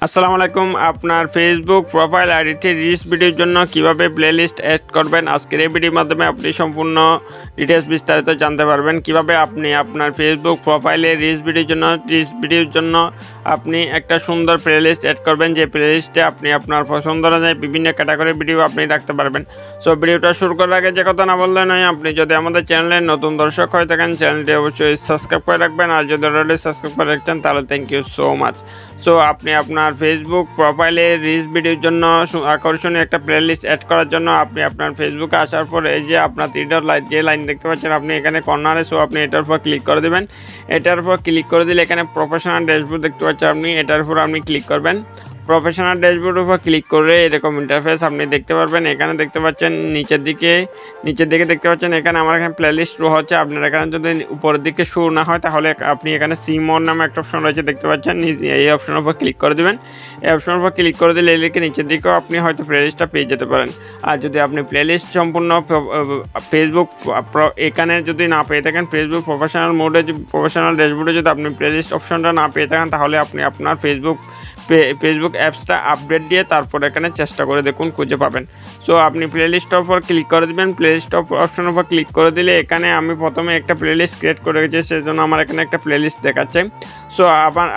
আসসালামু আলাইকুম। আপনার ফেসবুক প্রোফাইল আইডিতে রিলস ভিডিওর জন্য কিভাবে প্লেলিস্ট অ্যাড করবেন, আজকের এই ভিডিওর মাধ্যমে আপনি সম্পূর্ণ ডিটেলস বিস্তারিত জানতে পারবেন। কিভাবে আপনি আপনার ফেসবুক প্রোফাইলে রিলস ভিডিওর জন্য আপনি একটা সুন্দর প্লেলিস্ট অ্যাড করবেন, যে প্লেলিস্টে আপনি আপনার পছন্দ অনুযায়ী বিভিন্ন ক্যাটাগরির ভিডিও আপনি রাখতে পারবেন। সো ভিডিওটা শুরু করার আগে যে কথা না বললে নয়, আপনি যদি আমাদের চ্যানেলের নতুন দর্শক হয়ে থাকেন চ্যানেলটি অবশ্যই সাবস্ক্রাইব করে রাখবেন, আর যদি অলরেডি সাবস্ক্রাইব করে রাখছেন তাহলে thank you so much. So আপনি আপনার ফেসবুক প্রোফাইলে রিলস ভিডিওর জন্য আকর্ষণীয় একটা প্লেলিস্ট অ্যাড করার জন্য আপনি আপনার ফেসবুকে আসার পর এই যে আপনার তীরের যে লাইন দেখতে পাচ্ছেন আপনি এখানে কর্নারে, সো আপনি এটার উপর ক্লিক করে দেবেন। এটার উপর ক্লিক করে দিলে এখানে প্রফেশনাল ড্যাশবোর্ড দেখতে পাচ্ছেন, আপনি এটার উপর আপনি ক্লিক করবেন। প্রফেশনাল ড্যাশবোর্ডের উপর ক্লিক করে এরকম ইন্টারফেস আপনি দেখতে পারবেন। এখানে দেখতে পাচ্ছেন নিচের দিকে দেখতে পাচ্ছেন এখানে আমার এখানে প্লেলিস্ট শো হচ্ছে। আপনার এখানে যদি উপরের দিকে শো না হয় তাহলে আপনি এখানে সি মোর নামে একটা অপশন রয়েছে দেখতে পাচ্ছেন, এই অপশনের উপর ক্লিক করে দেবেন। এই অপশনের উপর ক্লিক করে দিলে এদিকে নিচের দিকেও আপনি হয়তো প্লেলিস্টটা পেয়ে যেতে পারেন। আর যদি আপনি প্লেলিস্ট সম্পূর্ণ ফেসবুক এখানে যদি না পেয়ে থাকেন, ফেসবুক প্রফেশনাল ড্যাশবোর্ডে যদি আপনি প্লেলিস্ট অপশনটা না পেয়ে থাকেন তাহলে আপনি আপনার ফেসবুক অ্যাপসটা আপডেট দিয়ে তারপর এখানে চেষ্টা করে দেখুন, খুঁজে পাবেন। সো আপনি প্লেলিস্টের উপর ক্লিক করে দেবেন। প্লেলিস্ট অপশনের উপর ক্লিক করে দিলে এখানে আমি প্রথমে একটা প্লেলিস্ট ক্রিয়েট করে রেখেছি, সেজন্য আমার এখানে একটা প্লেলিস্ট দেখাচ্ছে। সো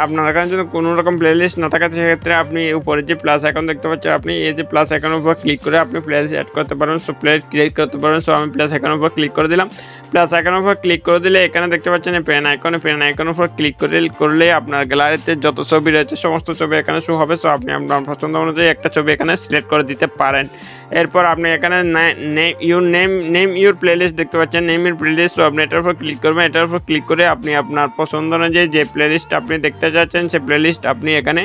আপনার এখানে যদি কোনো রকম প্লেলিস্ট না থাকে সেক্ষেত্রে আপনি উপরে যে প্লাস আইকন দেখতে পাচ্ছেন, আপনি এই যে প্লাস আইকনের উপর ক্লিক করে আপনি প্লেলিস্ট অ্যাড করতে পারবেন, সো প্লেলিস্ট ক্রিয়েট করতে পারবেন। সো আমি প্লাস আইকনের উপর ক্লিক করে দিলাম। প্লাস আইকনের উপর ক্লিক করে দিলে এখানে দেখতে পাচ্ছেন পেন আইকনের উপর ক্লিক করলে আপনার গ্যালারিতে যত ছবি রয়েছে সমস্ত ছবি এখানে শো হবে। সো আপনি আপনার পছন্দ অনুযায়ী একটা ছবি এখানে সিলেক্ট করে দিতে পারেন। এরপর আপনি এখানে নেম ইউর প্লেলিস্ট দেখতে পাচ্ছেন, নেম ইউর প্লেলিস্ট। সো আপনি এটার উপর ক্লিক করবেন। এটার উপর ক্লিক করে আপনি আপনার পছন্দ অনুযায়ী যে প্লেলিস্ট আপনি দেখতে চাচ্ছেন সেই প্লেলিস্ট আপনি এখানে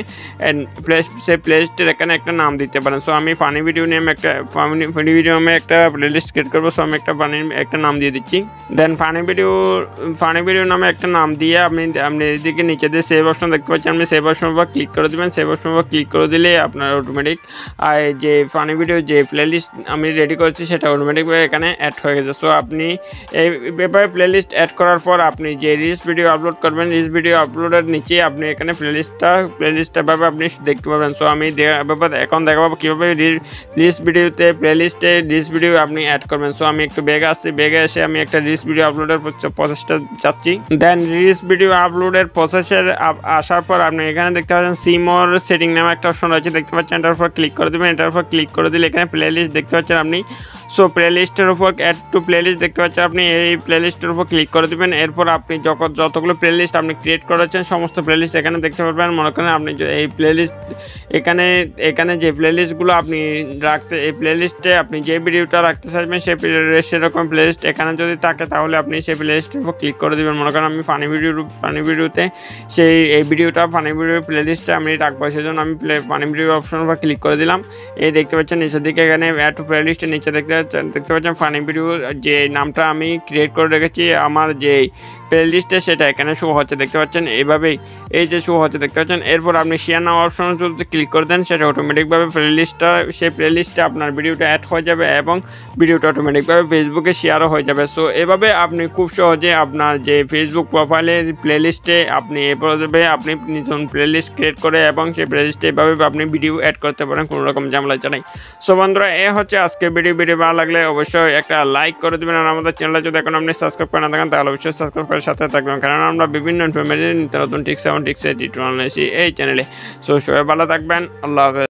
সেই প্লেলিস্টের এখানে একটা নাম দিতে পারেন। সো আমি ফানি ভিডিও নামে একটা প্লেলিস্ট ক্রিয়েট করবো। সো আমি একটা নাম দিয়ে দিচ্ছি। দেন ফানি ভিডিও নামে একটা নাম দিয়ে আপনি এদিকে নিচে দিয়ে সেভ অপশন দেখতে পাচ্ছেন, আপনি সেভ অপশন উপর ক্লিক করে দেবেন। সেভ অপশন উপর ক্লিক করে দিলে আপনার অটোমেটিক আর যে ফানি ভিডিও যে প্লেলিস্ট আমি রেডি করেছি সেটা অটোমেটিকভাবে এখানে অ্যাড হয়ে গেছে। সো আপনি এই ব্যাপারে প্লেলিস্ট অ্যাড করার পর আপনি যে রিলস ভিডিও আপলোড করবেন, রিলস ভিডিও আপলোডের নিচে আপনি এখানে প্লেলিস্টটা ভাবে আপনি দেখতে পাবেন। সো আমি এখন দেখাবো কীভাবে রিলস প্লেলিস্টে রিলস ভিডিও আপনি অ্যাড করবেন। সো আমি একটু বেগে এসে আমি একটা রিলস ভিডিও আপলোডের প্রসেসটা যাচ্ছি। দেন রিলস ভিডিও আপলোডের প্রসেসের আসার পর আপনি এখানে দেখতে পাচ্ছেন সিমোর সেটিং নামে একটা অপশন রয়েছে দেখতে পাচ্ছেন, এটার উপর ক্লিক করে দেবেন। এটার উপর ক্লিক করে দিলে এখানে প্লেলিস্ট দেখতে পাচ্ছেন আপনি। সো প্লেলিস্টের উপর অ্যাড টু প্লেলিস্ট দেখতে পাচ্ছেন, আপনি এই প্লেলিস্টের উপর ক্লিক করে দেবেন। এরপর আপনি যতগুলো প্লেলিস্ট আপনি ক্রিয়েট করেছেন সমস্ত প্লেলিস্ট এখানে দেখতে পারবেন। মনে করেন আপনি এই প্লেলিস্ট এখানে যে প্লেলিস্টগুলো আপনি এই প্লেলিস্টে আপনি যে ভিডিওটা রাখতে চাইবেন সেরকম প্লেলিস্ট এখানে যদি থাকে তাহলে আপনি সেই প্লেলিস্টের উপর ক্লিক করে দেবেন। মনে করেন আমি ফানি ভিডিওতে এই ফানি ভিডিও প্লেলিস্টে আমি রাখবো, সেজন্য আমি ফানি ভিডিও অপশনের উপর ক্লিক করে দিলাম। এই দেখতে পাচ্ছেন নিচের দিকে এখানে অ্যাড টু প্লেলিস্টের নিচে দেখতে পাচ্ছেন ফানি ভিডিও যে নামটা আমি ক্রিয়েট করে রেখেছি আমার যে প্লেলিস্টে সেটা এখানে শো হচ্ছে দেখতে পাচ্ছেন। এইভাবেই এই যে শো হচ্ছে দেখতে পাচ্ছেন। এরপর আপনি শেয়ার নাও অপশন যদি ক্লিক করে দেন সেটা অটোমেটিকভাবে সেই প্লেলিস্টে আপনার ভিডিওটা অ্যাড হয়ে যাবে এবং ভিডিওটা অটোমেটিকভাবে ফেসবুকে শেয়ারও হয়ে যাবে। সো এভাবে আপনি খুব সহজে আপনার যে ফেসবুক প্রোফাইলের প্লেলিস্টে আপনি আপনি নতুন প্লেলিস্ট ক্রিয়েট করে এবং সেই প্লেলিস্টে এভাবে আপনি ভিডিও অ্যাড করতে পারেন কোনো রকম ঝামেলা ছাড়াই। সো বন্ধুরা এ হচ্ছে আজকে ভিডিও ভালো লাগলে অবশ্যই একটা লাইক করে দেবেন, আর আমাদের চ্যানেলে যদি এখন আপনি সাবস্ক্রাইব করে না থাকেন তাহলে অবশ্যই সাবস্ক্রাইব করে সাথে থাকবেন, কারণ আমরা বিভিন্ন ইনফরমেশন নতুন টিপস এই চ্যানেলে। সো সবাই ভালো থাকবেন, আল্লাহ হাফেজ।